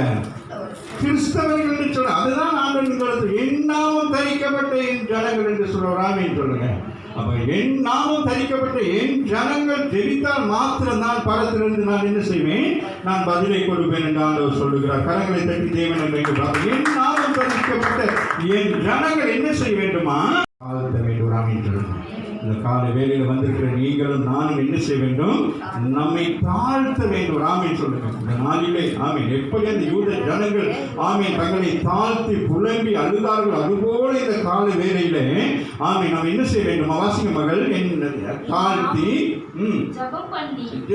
கிறிஸ்தவர்கள் என்று சொல்ற. அதுதான் ஆண்டவரின் சொல்றது. என் நாமம் தரிக்கப்பட்ட என் ஜனங்கள் என்று சொல்றார். ஆமென் சொல்லுங்க. அப்ப என் நாமம் தரிக்கப்பட்ட என் ஜனங்கள் ஜெபித்தால் மாத்திரம்தான் பரத்திலிருந்து நான் என்ன செய்வேன்? நான் பதிலை கொடுப்பேன் என்று ஆண்டவர் சொல்லுகிறார். கரங்களை தட்டி தேவன் என்று என் நாமம் தரிக்கப்பட்ட என் ஜனங்கள் என்ன செய்ய வேண்டுமா? தாழ்த்த வேண்டும். ஆமென் சொல்லுங்க. இந்த காலை வேளையில் வந்திருக்கிற நீங்களும் நானும் என்ன செய்ய வேண்டும்? நம்மை தாழ்த்த வேண்டும். ஆமென் சொல்லுங்க. இந்த நாளிலே ஆமென் எப்படி அந்த யூத ஜனங்கள் ஆமென் தங்களை தாழ்த்தி புலம்பி அழுதார்கள், அதுபோல இந்த காலை வேளையிலே ஆமென் நாம் என்ன செய்ய வேண்டும்? வாசிங்க மகள் தாழ்த்தி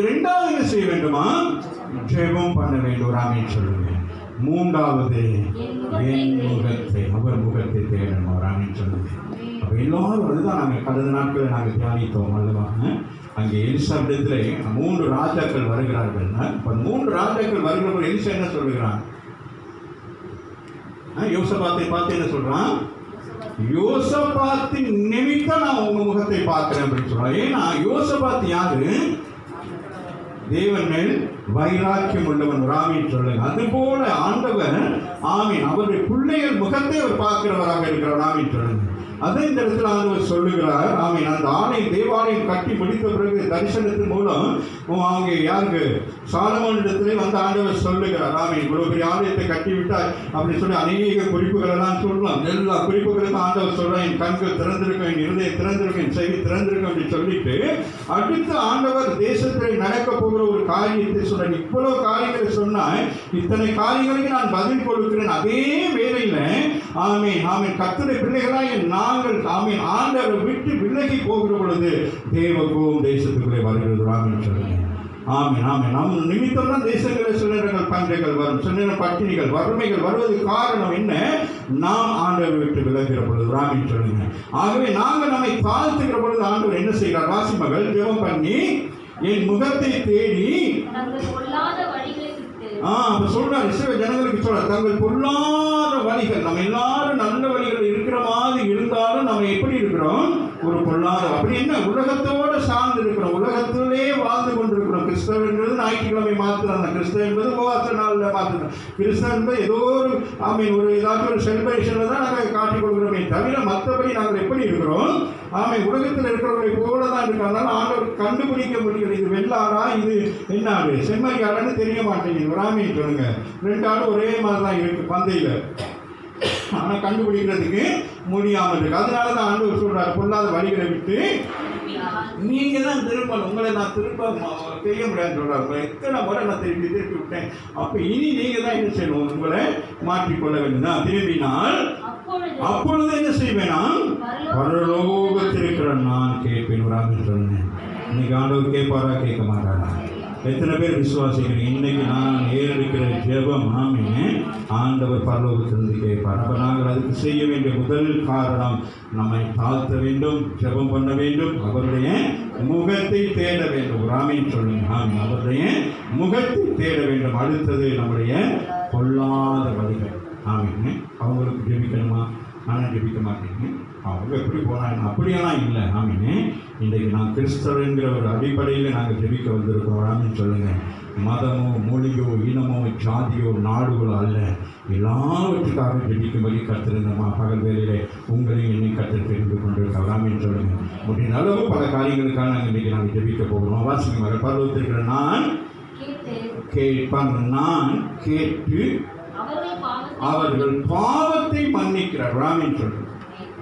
இரண்டாவது என்ன செய்ய வேண்டுமா? ஜெபம் பண்ண வேண்டும். ஆமென் சொல்லுங்க. மூன்றாவது என் முகத்தை, அவர் முகத்தை தேடணும். ஆமென் சொல்லுங்க. அப்போ எல்லாரும் அதுதான் நாங்கள் கடந்த நாட்களில் நாங்கள் தியானித்தோம் அல்லவா? அங்கே எலிசாவிடத்தில் 3 ராஜாக்கள் வருகிறார்கள்னா, இப்போ 3 ராஜாக்கள் வருகிறவங்க எலிசா என்ன சொல்லுகிறான்? யோசபாத்தை பார்த்து என்ன சொல்றான்? யோசபாத்தின் நிமித்தம் நான் உங்க முகத்தை பார்க்கிறேன் அப்படின்னு சொல்றான். ஏன்னா யோசபாத் யாரு? தேவன் மேல் வைராக்கியம் உள்ளவன். ஆமீன் சொல்லுங்க. அதுபோல ஆண்டவர் ஆமீன் அவருடைய பிள்ளைகள் முகத்தை அவர் பார்க்கிறவராக இருக்கிறார். ஆமீன் சொல்லுங்க. அதே இந்த இடத்துல ஆண்டவர் சொல்லுகிறார். ஆமீன். அந்த ஆலயம் தேவாலயம் கட்டி முடித்த பிறகு தரிசனத்தின் மூலம் அவங்க யாருக்கு? சாலமோன் இடத்திலே வந்து ஆண்டவர் சொல்லுகிறார். ஆமீன். இவ்வளவு பெரிய ஆலயத்தை கட்டி விட்டார் அப்படின்னு சொல்லி அநேக குறிப்புகள் எல்லாம் சொல்லலாம். எல்லா குறிப்புகளுக்கும் ஆண்டவர் சொல்றார். என் கண்கள் திறந்திருக்கும், என் இருதயம் திறந்திருக்கும், என் செவி திறந்திருக்கும் அப்படின்னு சொல்லிட்டு அடுத்து ஆண்டவர் தேசத்தில் நடக்க போகிற ஒரு காரியத்தை சொல்றார். இவ்வளவு காரியங்களை சொன்னா இத்தனை காரியங்களுக்கு நான் பதில் கொடுக்கிறேன். அதே வேளையில ஆமீன் ஆமீன் கர்த்தருடைய பிள்ளைகளாய் நாங்கள் ஆமீன் ஆண்டவரை விட்டு விலகி போகிற பொழுது தேவகோம் தேசத்துக்குள்ளே வருகிறது. ஆமீன் சொல்லுங்க. ஆமீன் ஆமீன். நம் நிமித்தம் தான் தேசங்களில் சில நேரங்கள் பஞ்சங்கள் வரும், சில நேரம் பட்டினிகள் வறுமைகள் வருவதற்கு காரணம் என்ன? நாம் ஆண்டவரை விட்டு விலகிற பொழுது. ஆமீன் சொல்லுங்க. ஆகவே நாங்கள் நம்மை தாழ்த்துகிற பொழுது ஆண்டவர் என்ன செய்கிறார்? வாசி மகள் ஜெபம் பண்ணி என் முகத்தை தேடி சொல்றார். இஸ்ரவேல் ஜனங்களுக்கு சொல்றார், தங்கள் பொல்லாத வழிகள், நம்ம எல்லாரும் நல்ல வழிகள் இருக்கிற மாதிரி இருந்தாலும் நம்ம எப்படி இருக்கிறோம்? ஒரு பொல்லாத. அப்படி என்ன? உலகத்தோடு சார்ந்து இருக்கிறோம், உலகத்திலே வாழ்ந்து கொண்டிருக்கிறோம். கிறிஸ்தவ என்பது ஞாயிற்றுக்கிழமை மாத்திரம், கிறிஸ்தவ என்பது உபவாச நாளில் மாத்திரம், கிறிஸ்தவ என்பது ஏதோ ஒரு ஆமீன் ஒரு ஏதாச்சும் ஒரு செலிப்ரேஷன்ல தான் நாங்கள் காட்டிக் கொடுக்கிறோமே தவிர மற்றபடி நாங்கள் எப்படி இருக்கிறோம்? ஆமீன் உலகத்தில் இருக்கிறவர்களை போல தான் இருக்கிறதுனால ஆண்டவர் கண்டுபிடிக்க முடியல. இது வெள்ளாடா, இது என்ன ஆடு, செம்மறி ஆடுன்னு தெரிய மாட்டேங்குது. ஒரு ஆமீன் சொல்லுங்க. 2 ஆடு ஒரே மாதிரி தான் இருக்கு பந்தையில், ஆனால் கண்டுபிடிக்கிறதுக்கு முடியாமல் இருக்கு. அதனால தான் ஆண்டவர் சொல்றாரு, பொல்லாத வழிகளை விட்டு நீங்க தான் திரும்பணும், உங்களை நான் திரும்ப செய்ய முடியாதுன்னு சொல்றாரு. எத்தனை முறை நான் திருப்பி விட்டேன். அப்ப இனி நீங்க தான் என்ன செய்யணும்? உங்களை மாற்றிக்கொள்ள வேண்டும். திரும்பினால் அப்பொழுது என்ன செய்வேனா? பரலோகத்தில் இருக்கிற நான் கேட்பேன். ஒரு ஆமீன் சொல்லுங்க. இன்னைக்கு ஆண்டவர் கேட்பாரா கேட்க மாட்டாரா? எத்தனை பேர் விசுவாசிக்கிறீங்க? இன்னைக்கு நான் ஏறெடுக்கிற ஜெபம் ஆமீன் ஆண்டவர் பரலோகத்திலிருந்து கேட்பார். அப்போ நாங்கள் அதுக்கு செய்ய வேண்டிய முதல் காரணம் நம்மை தாழ்த்த வேண்டும், ஜெபம் பண்ண வேண்டும், அவருடைய முகத்தை தேட வேண்டும். ஒரு ஆமீன் சொல்லுங்க. ஆமீன். அவருடைய முகத்தை தேட வேண்டும். அடுத்தது நம்முடைய பொல்லாத வழிகள். ஆமீன். அவங்களுக்கு ஜெபிக்கணுமா? ஆனால் ஜெபிக்க மாட்டேங்க. அவங்க எப்படி போனாங்க? அப்படியெல்லாம் இல்லை. ஆமீன். இன்றைக்கு நான் கிறிஸ்தவங்கிற ஒரு அடிப்படையில் நாங்கள் ஜெபிக்க வந்திருக்கிறோம். ஆமீன் சொல்லுங்கள். மதமோ மொழியோ இனமோ ஜாதியோ நாடுகளோ அல்ல, எல்லாவற்றுக்காக ஜெபிக்கும்படி கற்றுருந்தோமா பகல் வேலையிலே உங்களையும் என்னை கற்று தெரிந்து கொண்டிருக்கிறோம். ஆமீன் சொல்லுங்கள். முடிந்த அளவு பல காரியங்களுக்காக நாங்கள் இன்றைக்கி நாங்கள் ஜெபிக்க போகிறோம். வாசிங்க. பருவத்திற்கிற நான் கேட்பான், நான் கேட்டு அவர்கள் பாவத்தை மன்னிக்கிறார். ஆமீன் சொல்லுங்கள்.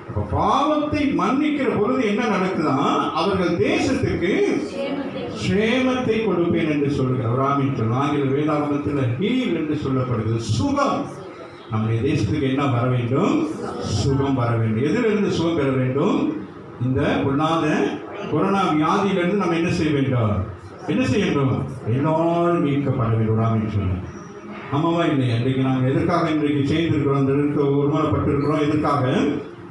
அப்போ பாவத்தை மன்னிக்கிற பொழுது என்ன நடக்குதான்? அவர்கள் தேசத்துக்கு சேமத்தை கொடுப்பேன் என்று சொல்கிறார். ஆமீன் சொல்லுங்கள். ஆங்கில வேதாகமத்தில் ஹீல் என்று சொல்லப்படுகிறது, சுகம். நம்முடைய தேசத்துக்கு என்ன வர வேண்டும்? சுகம் வர வேண்டும். எதிலிருந்து சுகம் பெற வேண்டும்? இந்த பொல்லாத கொரோனா வியாதியிலிருந்து நம்ம என்ன செய்ய வேண்டும்? என்ன செய்ய வேண்டும்? எல்லாரும் மீட்கப்பட வேண்டும். ஆமீன் சொல்லுங்கள். ஆமாவா இல்லையா? இன்றைக்கு நாங்கள் எதற்காக இன்றைக்கு செய்திருக்கிறோம்? இந்த ஒருமனப்பட்டிருக்கிறோம். எதற்காக?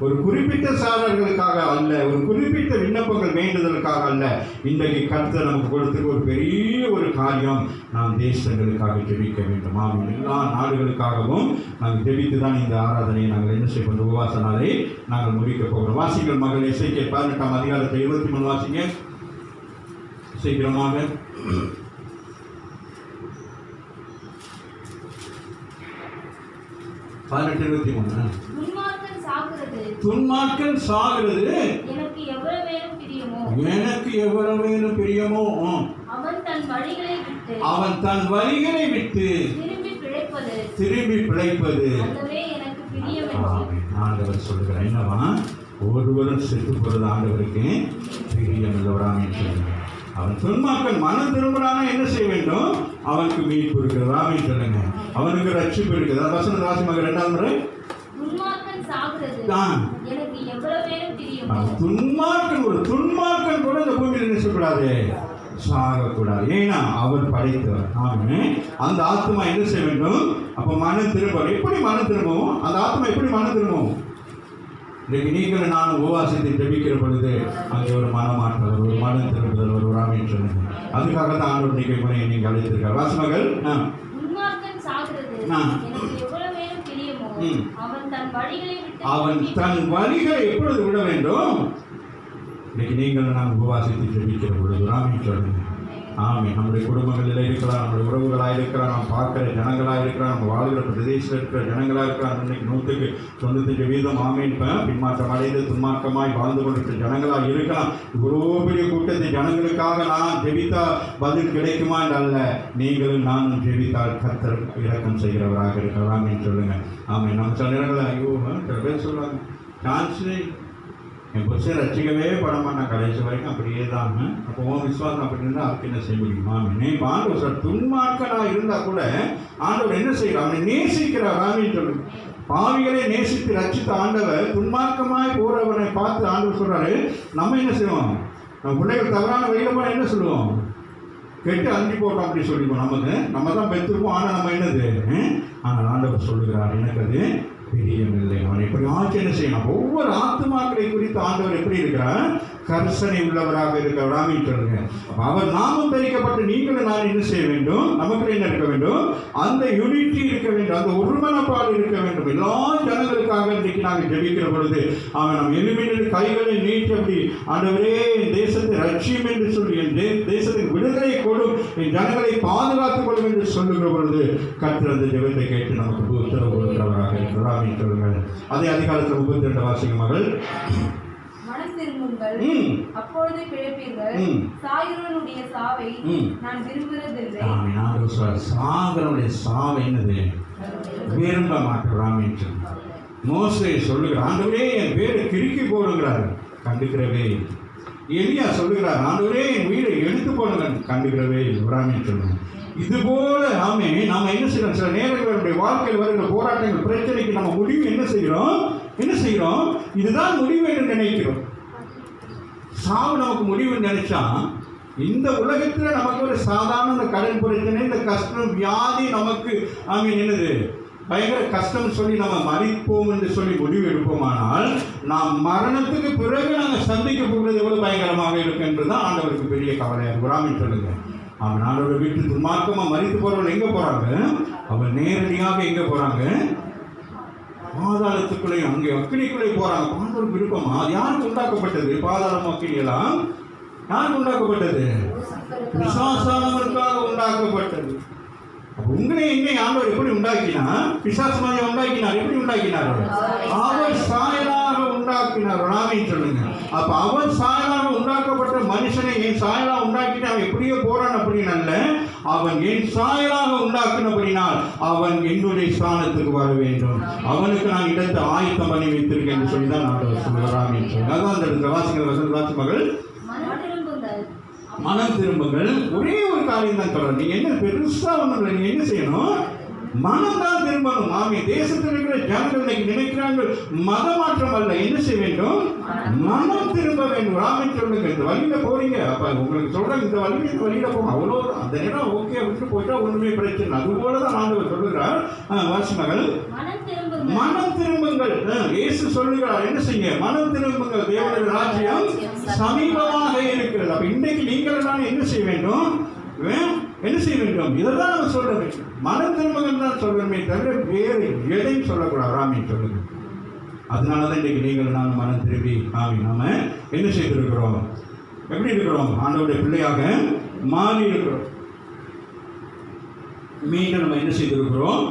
ஒரு குறிப்பிட்ட சாரர்களுக்காக அல்ல, ஒரு குறிப்பிட்ட விண்ணப்பங்கள் வேண்டுதலுக்காக அல்ல. இன்றைக்கு கர்த்தர் நமக்கு கொடுத்துருக்க ஒரு பெரிய ஒரு காரியம், நாம் தேசங்களுக்காக ஜெபிக்க வேண்டும். ஆமாம், எல்லா நாடுகளுக்காகவும் நாங்கள் ஜெபித்து தான் இந்த ஆராதனையை நாங்கள் என்ன செய்வோம்? உபவாச நாளை நாங்கள் முடிக்க போகிறோம். வாசிங்கள் மகள் எசேக்கியேல் 18ஆம் அதிகாரத்தை 23 வாசிங்க. சீக்கிரமாக. துன்மார்க்கன் சாகிறது எனக்கு எவ்வளவேனும் பிரியமோ அவன் தன் வழிகளை விட்டு திரும்பி பிழைப்பது. ஆண்டவர் சொல்லுகிறார் என்னவா, ஒருவரும் செத்து போறது ஆண்டவருக்கு பிரியம் இல்லவராமே சொல்லுங்க. அவன் துன்மார்க்கன் மனம் திரும்புறானா என்ன செய்ய வேண்டும்? அவனுக்கு மீட்பு இருக்கிறதாமே சொல்லுங்க, அவனுக்கு ரட்சிப்பு இருக்குது. வசன ராசிமாக 2ஆம் முறை துன்மார்க்கன் கூட இந்த பூமியில் நினைச்சக்கூடாது, சாகக்கூடாது. ஏன்னா அவர் படைத்தவர். ஆமே அந்த ஆத்மா என்ன செய்ய வேண்டும்? அப்ப மனம் திரும்ப. எப்படி மனம் திரும்பவும்? அந்த ஆத்மா எப்படி மனம் திரும்பவும்? இன்றைக்கு நீங்கள் நான் உபவாசத்தை ஜெபிக்கிற பொழுது அங்கே ஒரு மனமாற்றம், ஒரு மனம் திரும்புதல், ஒரு ராமின்னு சொல்லுங்க. அதுக்காக தான் ஆண்டவர் நீங்கள் கூட நீங்கள் அழைத்திருக்கார். வாசமகள் அவன் தன் வழிகளை எப்பொழுது விட வேண்டும்? இன்னைக்கு நீங்கள் நான் உபவாசத்தை ஜெபிக்கிற பொழுது ராமின்னு சொல்லுங்க. ஆமே நம்முடைய குடும்பங்களில் இருக்கலாம், நம்முடைய உறவுகளாக இருக்கலாம், நாம் பார்க்குற ஜனங்களாக இருக்கலாம், நம்ம வாழ்கிற பிரதேசத்தில் இருக்கிற ஜனங்களாக இருக்கலாம். இன்னைக்கு 100% ஆமேன் பின்மாற்றம் அடைந்து துன்மார்க்கமாய் வாழ்ந்து கொண்டிருக்கிற ஜனங்களாக இருக்கலாம். இவ்வளோ பெரிய கூட்டத்தை ஜனங்களுக்காக நான் ஜெபித்தா பதில் கிடைக்குமா அல்ல, நீங்களும் நானும் ஜெபித்தால் கர்த்தர் இரக்கம் செய்கிறவராக இருக்கலாம் என்று சொல்லுங்க. ஆமே நம்ம சில நேரங்களில் ஐயோ சில பேர் சொல்லுவாங்க சான்ஸே என் புருஷை ரசிக்கவே படமாட்டான் கடைசி வரைக்கும் அப்படியே தாங்க. அப்போ விசுவாசம் அப்படி இருந்தால் அதுக்கு என்ன செய்ய முடியுமா? ஆண்டவர் சார் துன்மார்க்கனாக இருந்தால் கூட ஆண்டவர் என்ன செய்கிறார்? அவனை நேசிக்கிறார். ஆமின்னு சொல்லுங்க. பாவிகளை நேசித்து ரட்சித்த ஆண்டவர் துன்மார்க்கமாய் போறவனை பார்த்து ஆண்டவர் சொல்றாரு, நம்ம என்ன செய்வோம்? நம்ம பிள்ளைகள் தவறான வழியில போனால் என்ன சொல்லுவோம்? கெட்டு அஞ்சு போட்டோம் அப்படி சொல்லிப்போம். நம்ம தான் பெற்றிருப்போம். ஆனால் நம்ம என்னது? ஆனால் ஆண்டவர் சொல்லுகிறார், எனக்கு அது பிரியமில்லை. அவன் எப்படி ஆட்சி என்ன செய்யணும்? ஒவ்வொரு ஆத்மாக்களை குறித்து ஆண்டவர் எப்படி இருக்கிறார்? கர்சனை உள்ளவராக இருக்கிறாராமே சொல்லுங்க. அவர் நாமம் தரிக்கப்பட்டு நீங்களும் நான் என்ன செய்ய வேண்டும்? நமக்கு என்ன இருக்க வேண்டும்? அந்த யூனிட்டி இருக்க வேண்டும், அந்த ஒருமனப்பாடு இருக்க வேண்டும். எல்லா ஜனங்களுக்காக இன்றைக்கு நாங்கள் ஜெபிக்கிற பொழுது அவன் நம் எலும்பினர் கைகளை நீட்டபடி ஆண்டவரே தேசத்தை ரட்சியம் என்று சொல்லி என் தேசத்துக்கு விடுதலை கொடும், என் ஜனங்களை பாதுகாத்துக் கொள்ளும் என்று சொல்லுகிற பொழுது கர்த்தர் அந்த ஜெபத்தை கேட்டு நமக்கு உத்தரவு கொடுக்கிறவராக இருக்கிறார். அதே அதிகாரத்தில் 32 வாசிக்குமகள் அப்பொழுது பிழைப்பீர்கள், சாகிறவனுடைய சாவை நான் விரும்புவதில்லை. சாகிறவனுடைய சாவை என்னது? விரும்ப மாட்டேன். மோசே சொல்லுகிறார், ஆண்டவரே என் பேரை கிறுக்கி போடுகிறார், கண்டுக்கிறவே. எலியா சொல்லுகிறார், ஆண்டவரே என் உயிரை எடுத்து போடுங்க, கண்டுக்கிறவே வராமே சொல்லுங்க. இது போல ஆமே நாம என்ன செய்யறோம்? சில நேரங்களுடைய வாழ்க்கையில் வருகிற போராட்டங்கள் பிரச்சனைக்கு நம்ம முடிவு என்ன செய்கிறோம்? இதுதான் முடிவு என்று நினைக்கிறோம். சாவு நமக்கு முடிவு நினைச்சா இந்த உலகத்துல நமக்கு ஒரு சாதாரண இந்த கடன் பிரச்சனை, இந்த கஷ்டம், வியாதி நமக்கு என்னது பயங்கர கஷ்டம் சொல்லி நம்ம மறிப்போம் என்று சொல்லி முடிவு எடுப்போமானால் நாம் மரணத்துக்கு பிறகு நாங்கள் சந்திக்க போகிறது எவ்வளவு பயங்கரமாக இருக்கு என்றுதான் ஆண்டவருக்கு பெரிய கவலையாக வராமல் சொல்லுங்க. அவன் ஆண்டவரை வீட்டு துன்மார்க்கமா மறித்து போறவர்கள் எங்க போறாங்க? அவன் நேரடியாக எங்க போறாங்க? பாதாளத்துக்குள்ளேயும் அங்கே அக்கினிக்குள்ளே போறாங்க. பாண்டவர் விருப்பமா? அது யாருக்கு உண்டாக்கப்பட்டது? பாதாளம் அக்கினியெல்லாம் யாருக்கு உண்டாக்கப்பட்டது? பிசாசானவனுக்காக உண்டாக்கப்பட்டது. உங்களை என்னை ஆண்டவர் எப்படி உண்டாக்கினார்? பிசாசமாக உண்டாக்கினார். எப்படி உண்டாக்கினார்? அவர் சாயலாக உண்டாக்கினார். ராமே சொல்லுங்க. அப்ப அவர் சாயலாக உண்டாக்கப்பட்ட மனுஷனை என் சாயலாக உண்டாக்கிட்டு அவன் எப்படியோ போறான் அப்படின்னு அல்ல, அவன் என் சாயலாக உண்டாக்கினபடினால் அவன் என்னுடைய ஸ்தானத்துக்கு வர வேண்டும், அவனுக்கு நான் இடத்தை ஆயத்தம் பண்ணி வைத்திருக்கேன் என்று சொல்லி தான் ஆண்டவர் சொல்லுகிறார். ராமே சொல்லுங்க. அதான் அந்த இடத்துல வாசிக்கிற வசனராசி மகள் மனம் திரும்புங்கள். ஒரே ஒரு காரியம் தான் சொல்றேன். நீங்க என்ன பெருசா ஒண்ணு, நீங்க என்ன செய்யணும்? மனம் தான் திரும்பணும். ஆமே தேசத்தில் இருக்கிற ஜனங்கள் இன்னைக்கு நினைக்கிறாங்க மத மாற்றம் அல்ல, என்ன செய்ய வேண்டும்? மனம் திரும்ப வேண்டும். ராமே சொல்லுங்க. இந்த வழியில போறீங்க, அப்ப உங்களுக்கு சொல்றாங்க இந்த வழியில போங்க, அவ்வளோ அந்த நேரம் ஓகே அப்படின்னு போயிட்டா ஒண்ணுமே பிரச்சனை. அது போலதான் ஆண்டவர் சொல்லுகிறார். வாசிமகள் மனம் திரும்புங்கள். இயேசு சொல்லுகிறார் என்ன செய்ய? மனம் திரும்புங்கள், தேவனுடைய ராஜ்யம் சமீபமாக இருக்கிறது. அப்ப இன்றைக்கு நீங்கள் நான் என்ன செய்ய வேண்டும்? என்ன செய்ய வேண்டும்? இதைதான் நம்ம சொல்ல வேண்டும். மனம் திரும்புங்கள் தான் சொல்லணுமே தவிர வேறு எதையும் சொல்லக்கூடாது. ராமே சொல்லுங்க. அதனாலதான் இன்றைக்கு நீங்கள் நான் மனம் திரும்பி நாம என்ன செய்திருக்கிறோம்? எப்படி இருக்கிறோம்? ஆண்டவருடைய பிள்ளையாக மாறி இருக்கிறோம். மீண்டும் நம்ம என்ன செய்திருக்கிறோம்?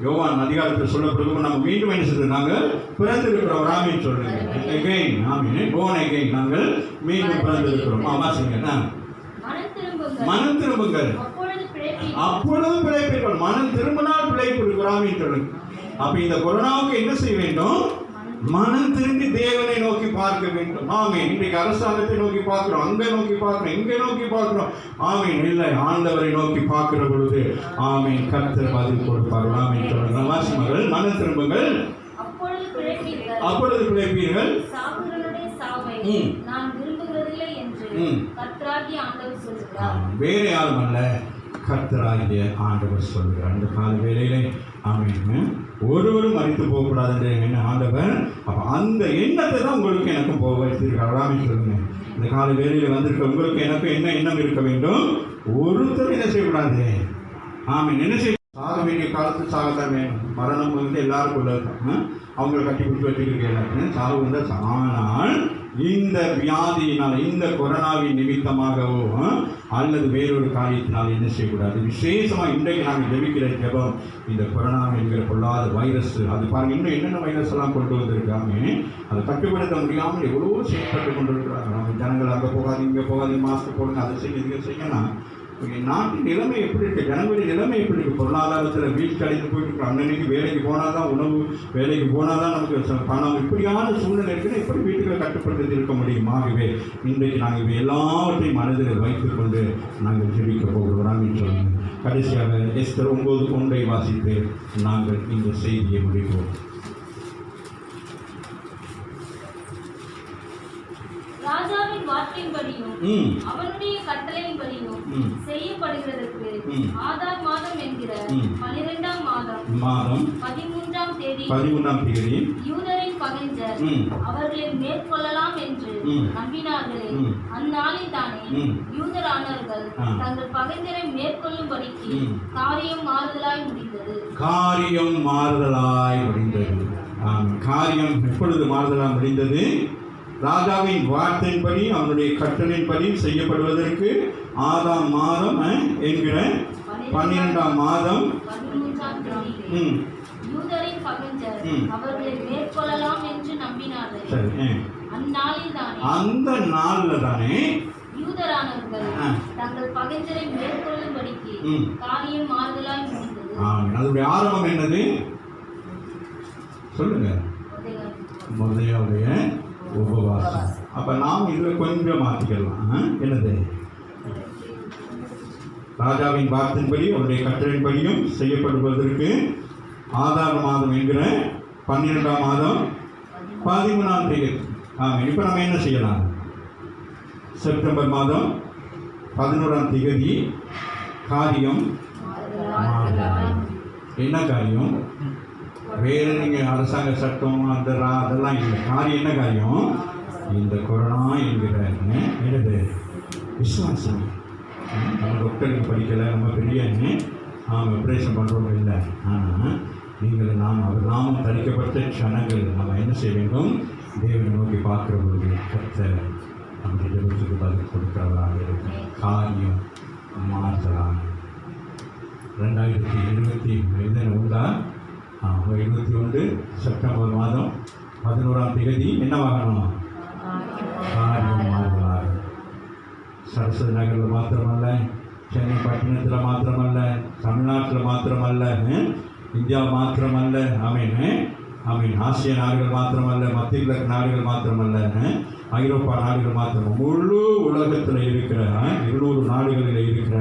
யோவான் அதிகாரத்தில் சொல்லப்படுவோம், நம்ம மீண்டும் என்ன செய்து நாங்கள் பிறந்திருக்கிறோம். ஆமீன் சொல்லுங்க. அகைன், ஆமீன். born again. நாங்கள் மீண்டும் பிறந்திருக்கிறோம். வாசிங்க. மனம் திரும்புங்கள், அப்பொழுது பிழைப்பீர்கள். மனம் திரும்பினால் பிழைப்பு இருக்கிறோம். ஆமீன் சொல்லுங்க. அப்ப இந்த கொரோனாவுக்கு என்ன செய்ய வேண்டும்? மனம் திரும்பி தேவனை நோக்கி பார்க்க வேண்டும். ஆமீன். இன்றைக்கு அரசாங்கத்தை நோக்கி பார்க்கிறோம், அங்க நோக்கி பார்க்கிறோம், இங்க நோக்கி பார்க்கிறோம். ஆமீன். இல்லை, ஆண்டவரை நோக்கி பார்க்கிற பொழுது ஆமீன் கர்த்தர் பதில் கொடுப்பார். ஆமீன் சொல்லுங்க. வாசிமகள், மனம் திரும்புங்கள், அப்பொழுது பிழைப்பீர்கள். வேற யாரும் அல்ல, கர்த்தராகிய ஆண்டவர் சொல்கிறார். அந்த கால வேளையிலே ஆமீன் ஒருவரும் மறித்து போகக்கூடாது என்று ஆண்டவர் அப்ப அந்த எண்ணத்தை தான் உங்களுக்கு எனக்கும் போக வைத்திருக்கார். ஆமீன் சொல்லுங்க. இந்த கால வேளையில வந்திருக்க உங்களுக்கு எனக்கும் என்ன எண்ணம் இருக்க வேண்டும்? ஒருத்தர் என்ன செய்யக்கூடாது. ஆமீன். என்ன செய்ய சாக வேண்டிய காலத்து சாகத்தான் வேணும். மரணம் வந்து எல்லாருக்கும் உள்ளதுதான். அவங்களை கட்டி பிடிச்சி வச்சுருக்க சாவு வந்து. ஆனால் இந்த வியாதியினால், இந்த கொரோனாவின் நிமித்தமாகவோ அல்லது வேறொரு காரியத்தினால் என்ன செய்யக்கூடாது. விசேஷமாக இன்றைக்கு நாங்கள் ஜெபிக்கிற ஜெபம், இந்த கொரோனா என்கிற பொல்லாத வைரஸ், அது பாருங்கள் இன்னும் என்னென்ன வைரஸ் எல்லாம் கொண்டு வந்திருக்காங்க. அதை கட்டுப்படுத்த முடியாமல் எவ்வளோ செயல்பட்டு கொண்டு இருக்கிறாங்க. நம்ம ஜனங்கள் அங்கே போகாது, இங்கே போகாது, மாஸ்க் போடுங்க, அதை செய்ய இதை செய்யலாம். நாட்டின் நிலைமை எப்படி இருக்குது? ஜனங்களுடைய நிலைமை எப்படி இருக்குது? பொருளாதாரத்தில் வீழ்ச்சி அடைந்து போயிட்டு இருக்கு. அன்னன்னைக்கு வேலைக்கு போனால் தான் உணவு, வேலைக்கு போனால் தான் நமக்கு பணம், இப்படியான சூழ்நிலை இருக்குன்னு எப்படி வீட்டுகளை கட்டுப்படுத்தி இருக்க முடியும்? ஆகவே இன்றைக்கு நாங்கள் இவை எல்லாவற்றையும் மனதில் வைத்துக்கொண்டு நாங்கள் ஜெபிக்க போகிறோம் என்று சொல்லுங்கள். கடைசியாக எஸ்தர் 9:1 வாசித்து நாங்கள் இந்த செய்தியை முடிப்போம். ராஜாவின் வார்த்தையின்படியும் அவனுடைய கட்டளையின்படியும் செய்யப்படுகிறதற்கு ஆதார் மாதம் என்கிற 12ஆம் மாதம் 13ஆம் தேதி யூதரின் பகைஞர் அவர்களை மேற்கொள்ளலாம் என்று நம்பினார்களே, அந்நாளில் தானே யூதரானவர்கள் தங்கள் பகைஞரை மேற்கொள்ளும்படிக்கு காரியம் மாறுதலாய் முடிந்தது. காரியம் எப்பொழுது மாறுதலாய் முடிந்தது? ராஜாவின் வார்த்தையின்படி, அவனுடைய கட்டளையின்படி செய்யப்படுவதற்கு ஆதாம் மாதம் என்கிற 12ஆம் மாதம் அந்த நாளில் தானே யூதரானவர்கள் தங்கள் பகைஞரை மேற்கொள்ளும்படிக்கு காரியம் மாறுதலாய் முடிந்தது. அதனுடைய ஆரம்பம் என்னது சொல்லுங்க? மோசேயுடைய உபவாசம். அப்ப நாம் இதுல கொஞ்சம் மாற்றிக்கலாம். என்னது? ராஜாவின் வார்த்தையின்படி, அவருடைய கட்டளையின்படியும் செய்யப்படுவதற்கு ஆதார் மாதம் என்கிற 12ஆம் மாதம் 13ஆம் தேதி. இப்போ நம்ம என்ன செய்யலாம்? செப்டம்பர் மாதம் 11ஆம் தேதி காரியம். என்ன காரியம்? வேற நீங்கள் அரசாங்க சட்டம் அதெல்லாம் இல்லை. காரியம் என்ன காரியம்? இந்த கொரோனா என்கிற என்னது விசுவாசம். நம்ம டாக்டருக்கு படிக்கலை, நம்ம பெரிய ஆப்ரேஷன் பண்ணுறோம் இல்லை. ஆனால் நீங்கள் அவர் நாமம் தரிக்கப்பட்ட க்ஷணங்கள் நம்ம என்ன செய்ய வேண்டும்? தேவனை நோக்கி பார்க்குற பொழுது கர்த்தர் அந்த ஜெபத்துக்கு பதில் கொடுக்கிறவராக இருக்கும். காரியம் மாற்றலாம். 2020 உண்டா? 21 செப்டம்பர் மாதம் 11ஆம் தேதி என்னவாகணும்? காரியம் மாறுதலாக. சரஸ்வதி நகரில் மாத்திரமல்ல, சென்னை பட்டணத்தில் மாத்திரமல்ல, தமிழ்நாட்டில் மாத்திரமல்ல, இந்தியா மாத்திரமல்ல, ஆசிய நாடுகள் மாத்திரமல்ல, மத்திய கிழக்கு நாடுகள் மாத்திரமல்ல, ஐரோப்பா நாடுகள் மாத்திரம், முழு உலகத்தில் இருக்கிற 200 நாடுகளில் இருக்கிற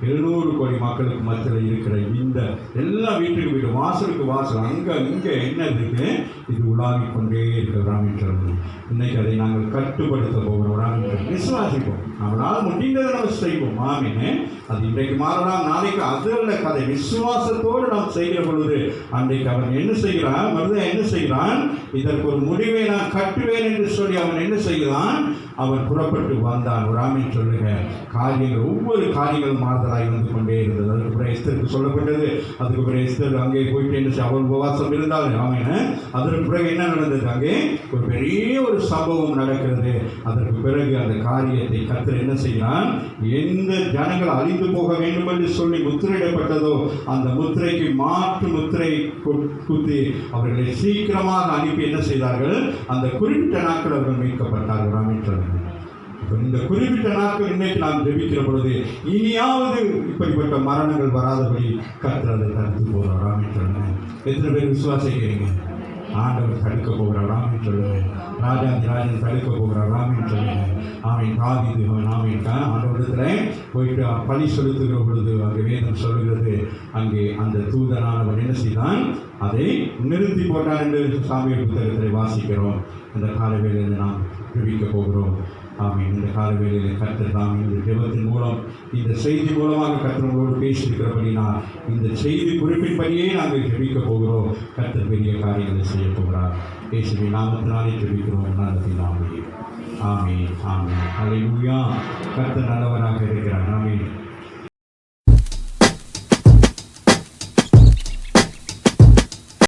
700 கோடி மக்களுக்கு மத்தியில் இருக்கிற இந்த எல்லா வீட்டுக்கு வீடு, வாசலுக்கு வாசல், அங்கே இங்கே என்ன இருக்குது? இது உலாவிக் கொண்டே இருக்கிறோம் என்று இன்னைக்கு அதை நாங்கள் கட்டுப்படுத்த போகிறோம். விசுவாசிப்போம். நம்மளால் முடிந்ததை நம்ம செய்வோம். அது இன்றைக்கு மாறலாம், நாளைக்கு அது அல்ல கதை. விசுவாசத்தோடு நாம் செய்கிற பொழுது அன்றைக்கு அவன் என்ன செய்கிறான்? மருதன் என்ன செய்கிறான்? இதற்கு ஒரு முடிவை நான் கட்டுவேன் என்று சொல்லி அவன் என்ன செய்கிறான்? அவன் புறப்பட்டு வந்தான். ஒரு ஆமென் சொல்லுங்க. காரியங்கள் ஒவ்வொரு காரியங்களும் மாறுதலாய் வந்து கொண்டே இருந்தது. அதுக்கப்புறம் எஸ்தருக்கு சொல்லப்பட்டது. அதுக்கப்புறம் எஸ்தர் அங்கே போயிட்டு என்ன அவள் உபவாசம் இருந்தால் ஆமென். அதற்கு பிறகு என்ன நடந்தது? அங்கே ஒரு பெரிய ஒரு சம்பவம் நடக்கிறது. அதற்கு பிறகு அந்த காரியத்தை கர்த்தர் என்ன செய்கிறான்? எந்த ஜனங்கள் அழிந்து போக வேண்டும் என்று சொல்லி முத்திரையிடப்பட்டதோ அந்த முத்திரைக்கு மாற்று முத்திரை குத்தி அவர்களை சீக்கிரமாக அனுப்பி என்ன செய்தார்கள்? அந்த குறிப்பிட்ட நாட்கள் அவர்கள் மீட்கப்பட்டார்கள். ஆமென் சொல்லுங்கள். இந்த குறிப்பிட்ட நாட்கள் இன்னைக்கு நாம் ஜெபிக்கிற பொழுது இனியாவது இப்படிப்பட்ட மரணங்கள் வராதபடி கர்த்தர் அதை தடுத்து போகிறார். ஆமென் சொல்லுங்கள். எத்தனை பேர் விசுவாசிக்கிறீங்க? ஆண்டவர் தடுக்க போகிறார். ஆமென் சொல்லுங்கள். ராஜாதி ராஜன் தடுக்க போகிறார். ஆமென் சொல்லுங்கள். ஆமென். தாவீது ஆமென் ஆண்டவரிடத்தில் போயிட்டு பலி செலுத்துகிற பொழுது அங்கே வேதம் சொல்லுகிறது, அங்கே அந்த தூதனானவன் என்ன செய்தான்? அதை நிறுத்தி போட்டான் என்று சாமியல் புத்தகத்தில் வாசிக்கிறோம். இந்த கால வேளையில் நாம் ஜெபிக்க போகிறோம். ஆமென். இந்த கால வேளையில் கர்த்தர் தாம் இந்த ஜெபத்தின் மூலம் இந்த செய்தி மூலமாக கர்த்தரோடு பேசியிருக்கிறபடினால் இந்த செய்தி குறிப்பின்படியே நாங்கள் ஜெபிக்க போகிறோம். கர்த்தர் பெரிய காரியங்களை செய்ய போகிறார். இயேசுவின் நாமத்தினாலே ஜெபிக்கிறோம். நல்ல நாமே. ஆமென். ஆமென். அல்லேலூயா. கர்த்தர் நல்லவராக இருக்கிறார். ஆமென்.